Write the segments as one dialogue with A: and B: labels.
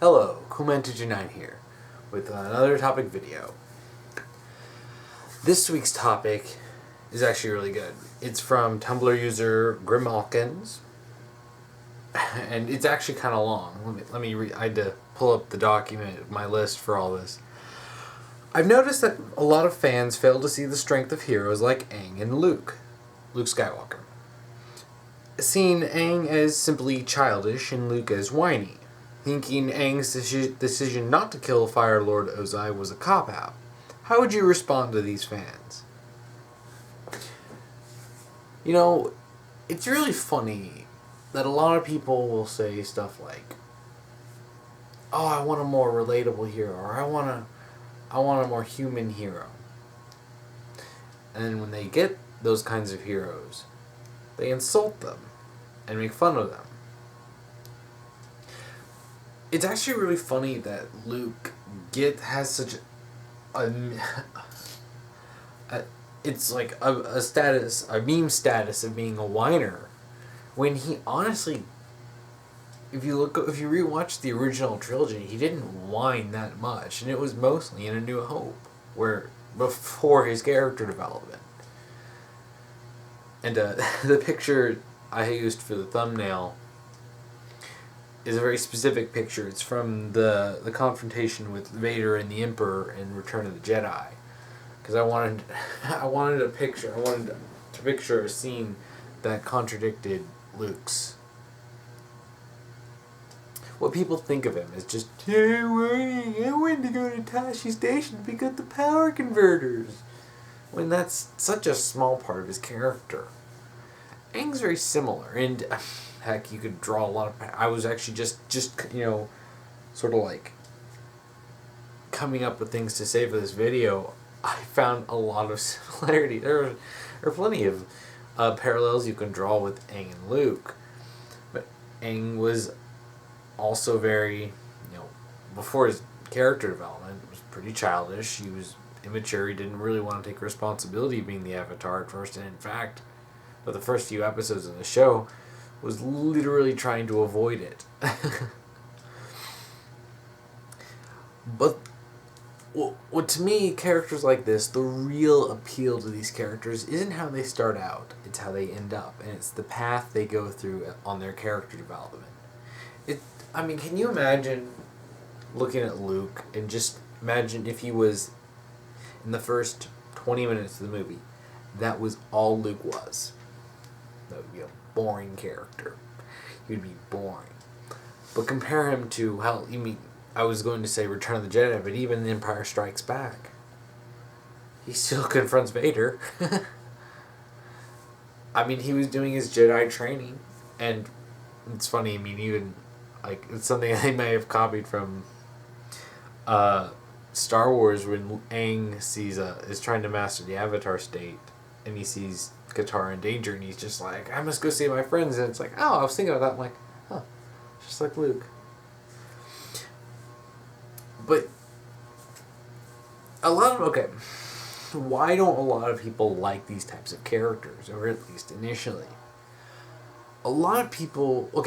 A: Hello, Kumentage9 here, with another topic video. This week's topic is actually really good. It's from Tumblr user grimaulkins, and it's actually kind of long. Let me read. I had to pull up the document, my list for all this. I've noticed that a lot of fans fail to see the strength of heroes like Aang and Luke Skywalker, seeing Aang as simply childish and Luke as whiny, thinking Aang's decision not to kill Firelord Ozai was a cop-out. How would you respond to these fans? You know, it's really funny that a lot of people will say stuff like, oh, I want a more relatable hero, or I want a more human hero. And then when they get those kinds of heroes, they insult them and make fun of them. It's actually really funny that Luke has such it's like a meme status of being a whiner, when he honestly, if you rewatch the original trilogy, he didn't whine that much, and it was mostly in A New Hope, where before his character development. And the picture I used for the thumbnail is a very specific picture. It's from the confrontation with Vader and the Emperor in Return of the Jedi, because I wanted to picture a scene that contradicted Luke's. What people think of him is just, hey, I wanted to go to Tashi Station to pick up the power converters, when that's such a small part of his character. Aang's very similar, and heck, you could draw a lot of... I was actually just sort of like coming up with things to say for this video. I found a lot of similarity. There are plenty of parallels you can draw with Aang and Luke, but Aang was also very, before his character development, was pretty childish. He was immature. He didn't really want to take responsibility of being the Avatar at first, and in fact, for the first few episodes of the show, was literally trying to avoid it. But what to me, characters like this, the real appeal to these characters isn't how they start out, it's how they end up, and it's the path they go through on their character development. Can you imagine looking at Luke and just imagine if he was, in the first 20 minutes of the movie, that was all Luke was? That would be a boring character. He would be boring. But compare him to, I was going to say Return of the Jedi, but even Empire Strikes Back, he still confronts Vader. He was doing his Jedi training, and it's funny, even, it's something they may have copied from Star Wars, when Aang is trying to master the Avatar state, and he sees Katara in danger, and he's just like, I must go save my friends, and it's like, oh, I was thinking of that, I'm like, huh, just like Luke. But why don't a lot of people like these types of characters, or at least initially? A lot of people will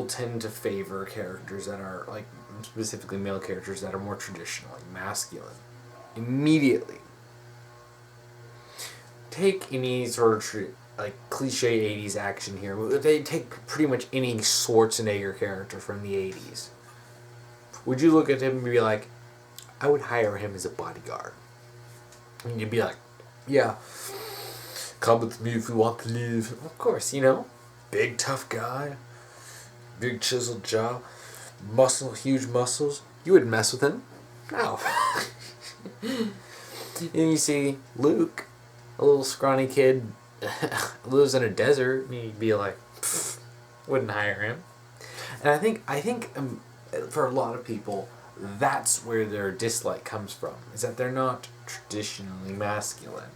A: tend to favor characters that are, specifically male characters that are more traditionally masculine, immediately. Take any sort of cliche 80s action hero. They take pretty much any Schwarzenegger character from the 80s. Would you look at him and be like, I would hire him as a bodyguard? And you'd be like, yeah, come with me if you want to live. Of course, big tough guy, big chiseled jaw, huge muscles. You wouldn't mess with him. No. And you see Luke, a little scrawny kid, lives in a desert, and you'd be like, wouldn't hire him. And I think for a lot of people, that's where their dislike comes from, is that they're not traditionally masculine,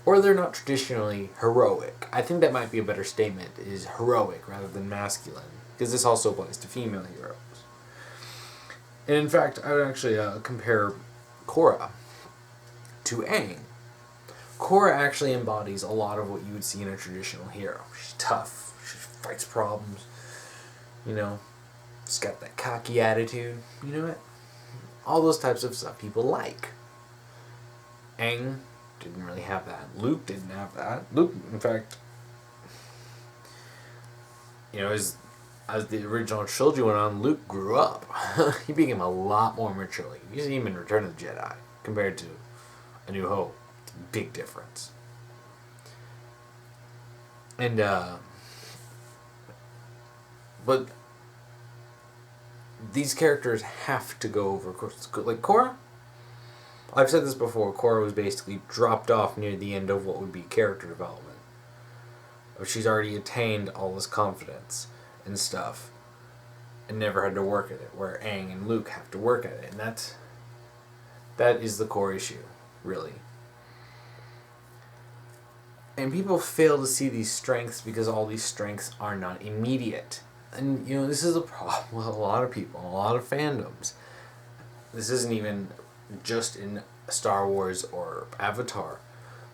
A: or they're not traditionally heroic. I think that might be a better statement, is heroic rather than masculine, because this also applies to female heroes. And in fact, I would actually compare Korra to Aang. Korra actually embodies a lot of what you would see in a traditional hero. She's tough, she fights problems, Just got that cocky attitude. You know what? All those types of stuff people like. Aang didn't really have that. Luke didn't have that. Luke, in fact, as the original trilogy went on, Luke grew up. He became a lot more mature. You see him in Return of the Jedi compared to A New Hope. It's a big difference. And, but these characters have to go over. Like Korra, I've said this before, Korra was basically dropped off near the end of what would be character development. She's already attained all this confidence and stuff and never had to work at it, where Aang and Luke have to work at it. And that is the core issue, really. And people fail to see these strengths because all these strengths are not immediate. And, this is a problem with a lot of people, a lot of fandoms. This isn't even just in Star Wars or Avatar.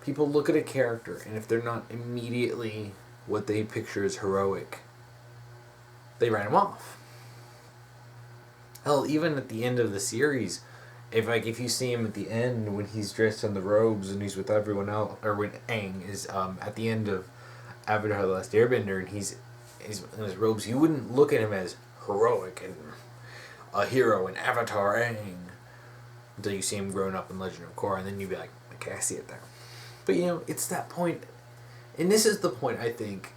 A: People look at a character, and if they're not immediately what they picture as heroic, they write him off. Hell, even at the end of the series, if you see him at the end when he's dressed in the robes and he's with everyone else, or when Aang is at the end of Avatar: The Last Airbender and he's in his robes, you wouldn't look at him as heroic and a hero in Avatar Aang until you see him grown up in Legend of Korra, and then you'd be like, okay, I see it there. But it's that point, and this is the point I think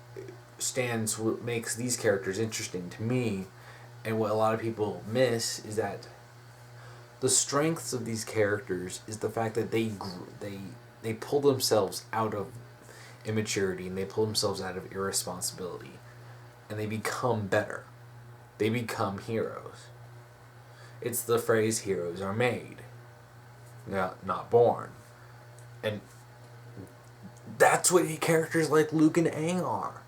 A: stands what makes these characters interesting to me, and what a lot of people miss is that the strengths of these characters is the fact that they pull themselves out of immaturity, and they pull themselves out of irresponsibility, and they become better. They become heroes. It's the phrase, heroes are made, not born. And that's what characters like Luke and Aang are.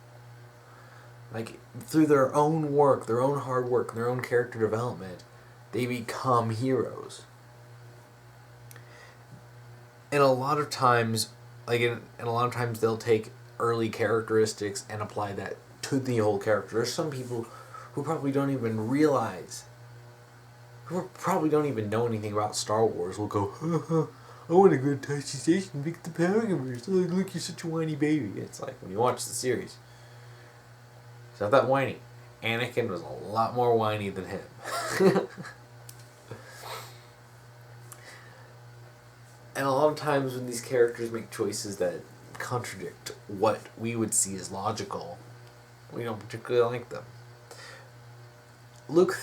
A: Like, through their own work, their own hard work, their own character development, they become heroes. And a lot of times, they'll take early characteristics and apply that to the whole character. There's some people who probably don't even realize, who probably don't even know anything about Star Wars, will go, I want to go to Tashi Station and pick the power converters. Oh, look, you're such a whiny baby. It's like, when you watch the series, it's not that whiny. Anakin was a lot more whiny than him. And a lot of times when these characters make choices that contradict what we would see as logical, we don't particularly like them. Luke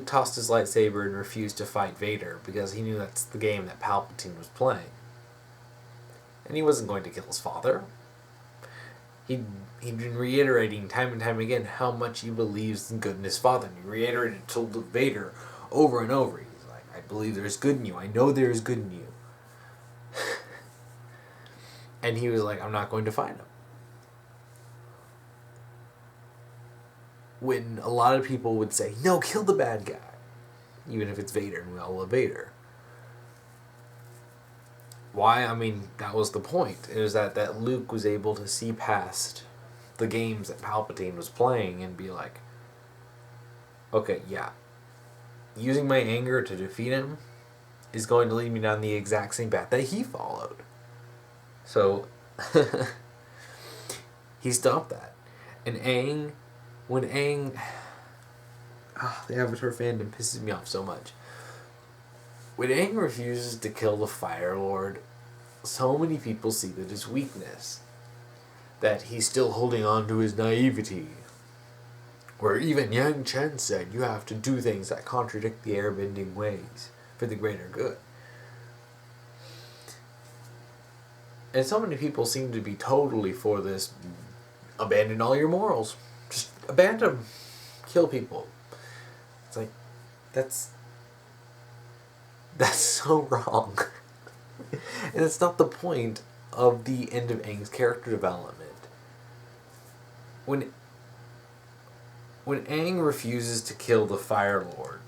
A: tossed his lightsaber and refused to fight Vader because he knew that's the game that Palpatine was playing. And he wasn't going to kill his father. He'd been reiterating time and time again how much he believes in good in his father. And he reiterated it to Vader over and over. He's like, I believe there's good in you. I know there is good in you. And he was like, I'm not going to fight him. When a lot of people would say, no, kill the bad guy. Even if it's Vader, and we all love Vader. Why? I mean, that was the point. It was that Luke was able to see past the games that Palpatine was playing and be like, okay, yeah, using my anger to defeat him is going to lead me down the exact same path that he followed. So, he stopped that. And Aang, when Aang, the Avatar fandom pisses me off so much. When Aang refuses to kill the Firelord, so many people see that as weakness. That he's still holding on to his naivety. Where even Yang Chen said, you have to do things that contradict the airbending ways for the greater good. And so many people seem to be totally for this, abandon all your morals. Just abandon them. Kill people. It's like, that's so wrong. And it's not the point of the end of Aang's character development. When Aang refuses to kill the Firelord,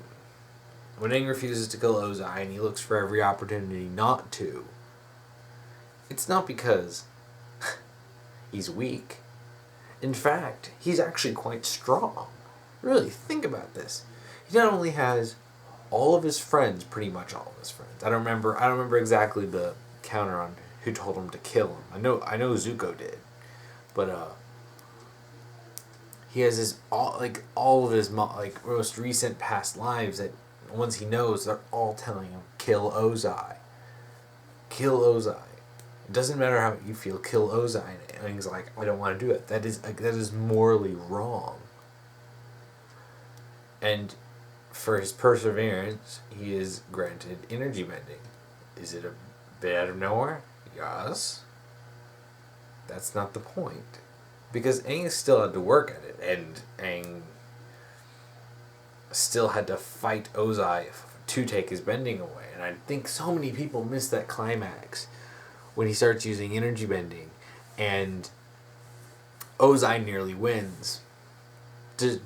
A: when Aang refuses to kill Ozai and he looks for every opportunity not to, it's not because he's weak. In fact, he's actually quite strong. Really, think about this. he not only has all of his friends, pretty much all of his friends. I don't remember exactly the counter on who told him to kill him. I know Zuko did, but he has his all of his most recent past lives that ones he knows, they're all telling him kill Ozai. Kill Ozai. It doesn't matter how you feel, kill Ozai. And he's like, I don't want to do it. That is morally wrong. And for his perseverance, he is granted energy bending. Is it a bit out of nowhere? Yes. That's not the point. Because Aang still had to work at it, and Aang still had to fight Ozai to take his bending away. And I think so many people miss that climax when he starts using energy bending, and Ozai nearly wins. Did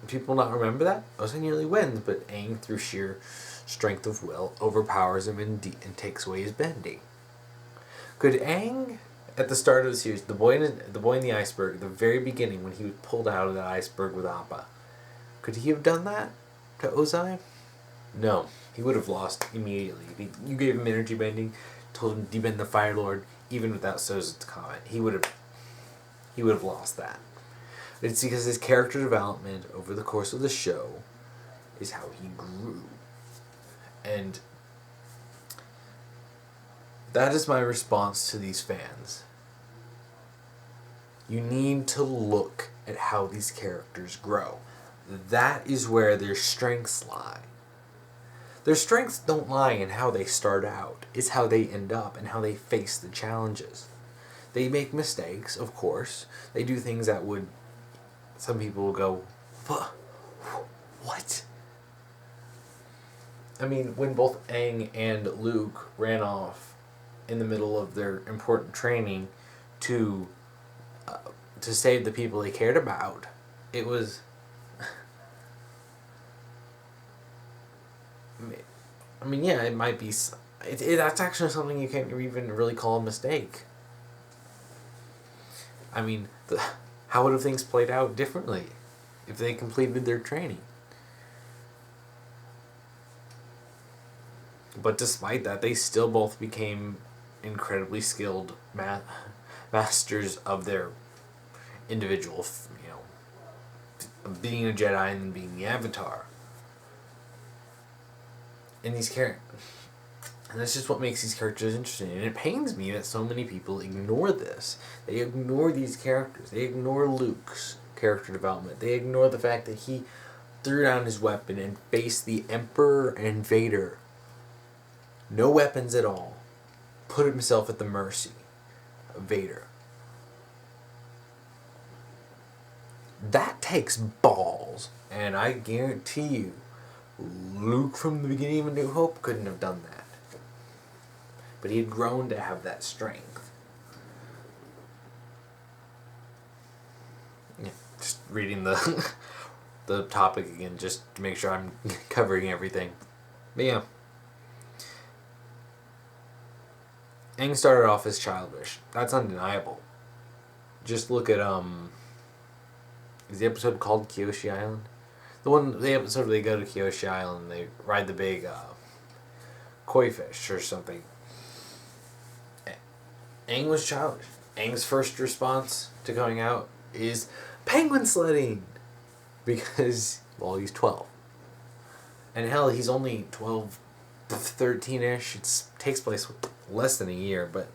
A: people not remember that? Ozai nearly wins, but Aang, through sheer strength of will, overpowers him and takes away his bending. Could Aang, at the start of the series, the boy in the iceberg, the very beginning when he was pulled out of that iceberg with Appa, could he have done that to Ozai? No, he would have lost immediately. You gave him energy bending, told him to debend the Firelord, even without Sozin's comment, he would have lost that. It's because his character development over the course of the show is how he grew. And that is my response to these fans. You need to look at how these characters grow. That is where their strengths lie. Their strengths don't lie in how they start out. It's how they end up and how they face the challenges. They make mistakes, of course. They do things that would... Some people will go, what? I mean, when both Aang and Luke ran off in the middle of their important training to save the people they cared about, it was... I mean, yeah, it might be... that's actually something you can't even really call a mistake. I mean, how would have things played out differently if they completed their training? But despite that, they still both became incredibly skilled masters of their individual, being a Jedi and being the Avatar. And these characters, and that's just what makes these characters interesting. And it pains me that so many people ignore this. They ignore these characters. They ignore Luke's character development. They ignore the fact that he threw down his weapon and faced the Emperor and Vader. No weapons at all. Put himself at the mercy of Vader. That takes balls. And I guarantee you, Luke from the beginning of A New Hope couldn't have done that. But he had grown to have that strength. Yeah, just reading the the topic again, just to make sure I'm covering everything. But yeah. Aang started off as childish. That's undeniable. Just look at is the episode called Kyoshi Island? The episode where they go to Kyoshi Island and they ride the big koi fish or something. Aang was childish. Aang's first response to going out is penguin sledding. Because, well, he's 12. And hell, he's only 12, 13-ish. It takes place less than a year, but...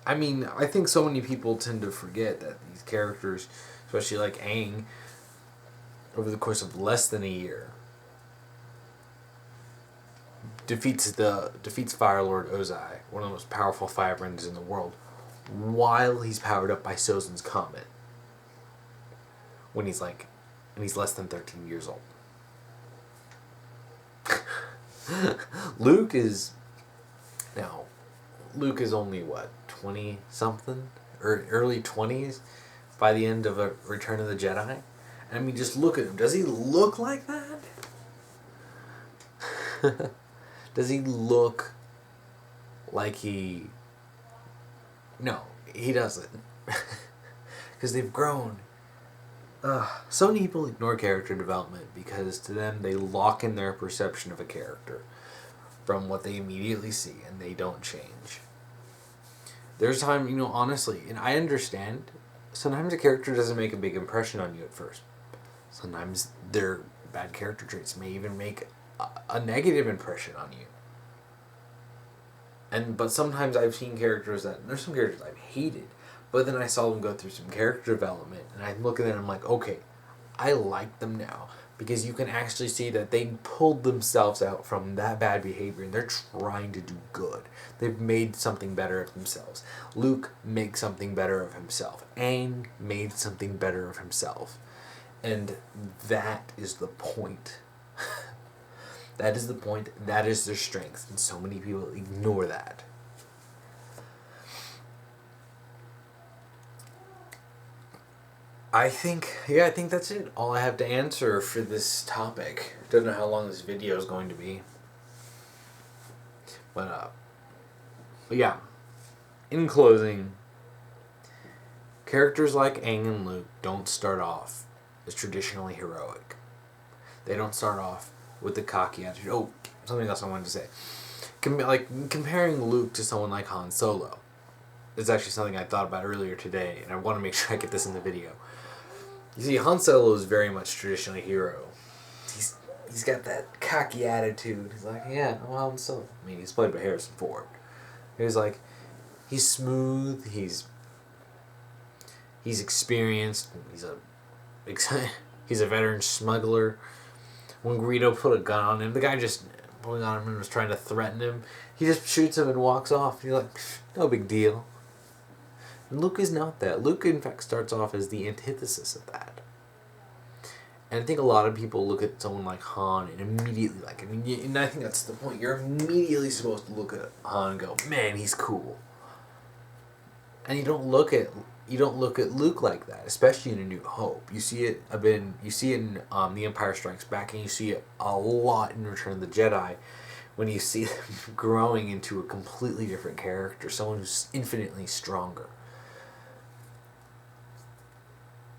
A: I mean, I think so many people tend to forget that these characters, especially like Aang, over the course of less than a year, defeats Firelord Ozai, one of the most powerful firebenders in the world, while he's powered up by Sozin's comet. When he's less than 13 years old. Luke is only what, 20 something or early 20s by the end of Return of the Jedi. And I mean, just look at him. Does he look like that? Does he look like he... No, he doesn't. Because they've grown So many people ignore character development because to them they lock in their perception of a character from what they immediately see and they don't change. There's time, honestly, and I understand, sometimes a character doesn't make a big impression on you at first. Sometimes their bad character traits may even make a negative impression on you. But sometimes I've seen characters there's some characters I've hated, but then I saw them go through some character development, and I look at them and I'm like, okay, I like them now. Because you can actually see that they pulled themselves out from that bad behavior and they're trying to do good. They've made something better of themselves. Luke makes something better of himself. Aang made something better of himself. And that is the point. That is the point. That is their strength. And so many people ignore that. I think that's it. All I have to answer for this topic. Don't know how long this video is going to be. But yeah. In closing, characters like Aang and Luke don't start off as traditionally heroic. They don't start off with the cocky attitude. Oh, something else I wanted to say. Comparing Luke to someone like Han Solo. It's actually something I thought about earlier today, and I want to make sure I get this in the video. You see, Han Solo is very much traditionally hero. He's got that cocky attitude. He's like, yeah, I'm Han Solo. I mean, he's played by Harrison Ford. He's like, he's smooth. He's experienced. He's a veteran smuggler. When Greedo put a gun on him, the guy just pulling on him and was trying to threaten him. He just shoots him and walks off. You're like, no big deal. Luke is not that. Luke, in fact, starts off as the antithesis of that. And I think a lot of people look at someone like Han and immediately and I think that's the point. You're immediately supposed to look at Han and go, man, he's cool. And you don't look at Luke like that, especially in A New Hope. You see it in The Empire Strikes Back, and you see it a lot in Return of the Jedi, when you see them growing into a completely different character, someone who's infinitely stronger.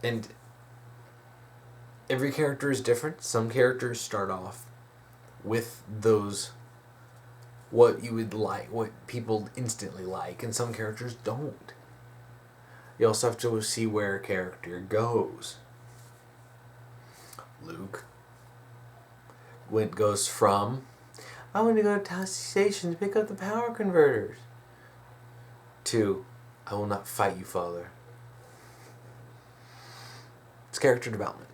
A: And every character is different. Some characters start off with those, what you would like, what people instantly like, and some characters don't. You also have to see where a character goes. Luke goes from, I want to go to Tashi Station to pick up the power converters, to, I will not fight you, father. It's character development.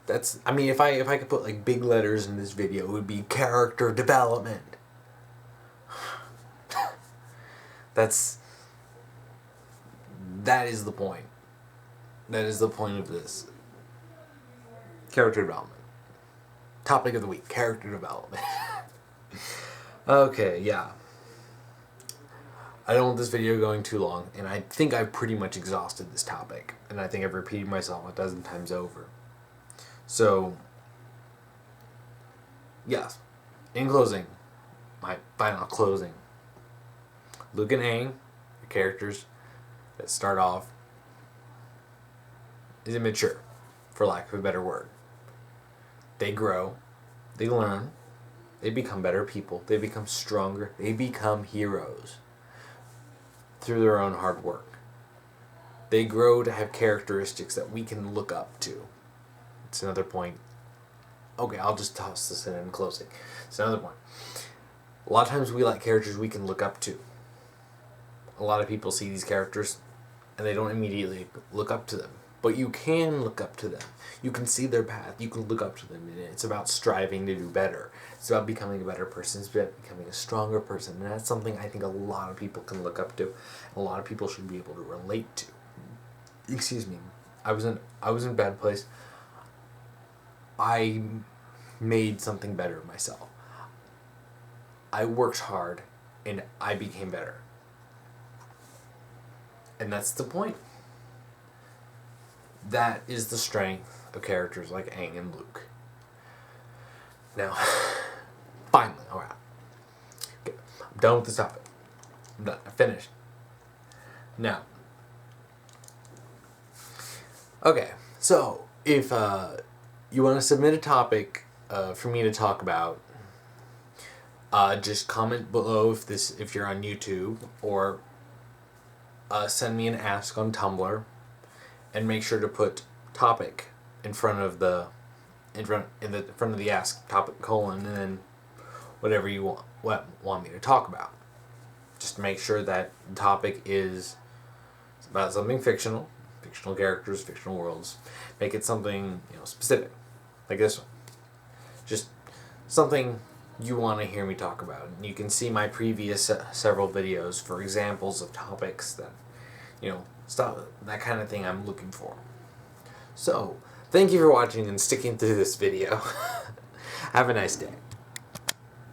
A: If I could put big letters in this video, it would be character development. That is the point. That is the point of this. Character development. Topic of the week, character development. Okay, yeah. I don't want this video going too long, and I think I've pretty much exhausted this topic, and I think I've repeated myself a dozen times over. So, yes. In closing, my final closing. Luke and Aang are characters that start off is immature, for lack of a better word. They grow, they learn, they become better people, they become stronger, they become heroes through their own hard work. They grow to have characteristics that we can look up to. It's another point. Okay, I'll just toss this in closing. It's another point. A lot of times we like characters we can look up to. A lot of people see these characters and they don't immediately look up to them. But you can look up to them. You can see their path. You can look up to them. And it's about striving to do better. It's about becoming a better person. It's about becoming a stronger person. And that's something I think a lot of people can look up to. A lot of people should be able to relate to. Excuse me. I was in a bad place. I made something better of myself. I worked hard and I became better. And that's the point. That is the strength of characters like Aang and Luke. Now, finally, alright. Okay, I'm done with this topic. I'm done. I finished. Now. Okay, so, if you want to submit a topic for me to talk about, just comment below if you're on YouTube, or send me an ask on Tumblr, and make sure to put topic in front of the ask topic colon, and then whatever you want me to talk about. Just make sure that the topic is about something fictional characters, fictional worlds. Make it something specific, like this one. Just something you want to hear me talk about. And you can see my previous several videos for examples of topics that stuff, that kind of thing I'm looking for. So, thank you for watching and sticking through this video. Have a nice day.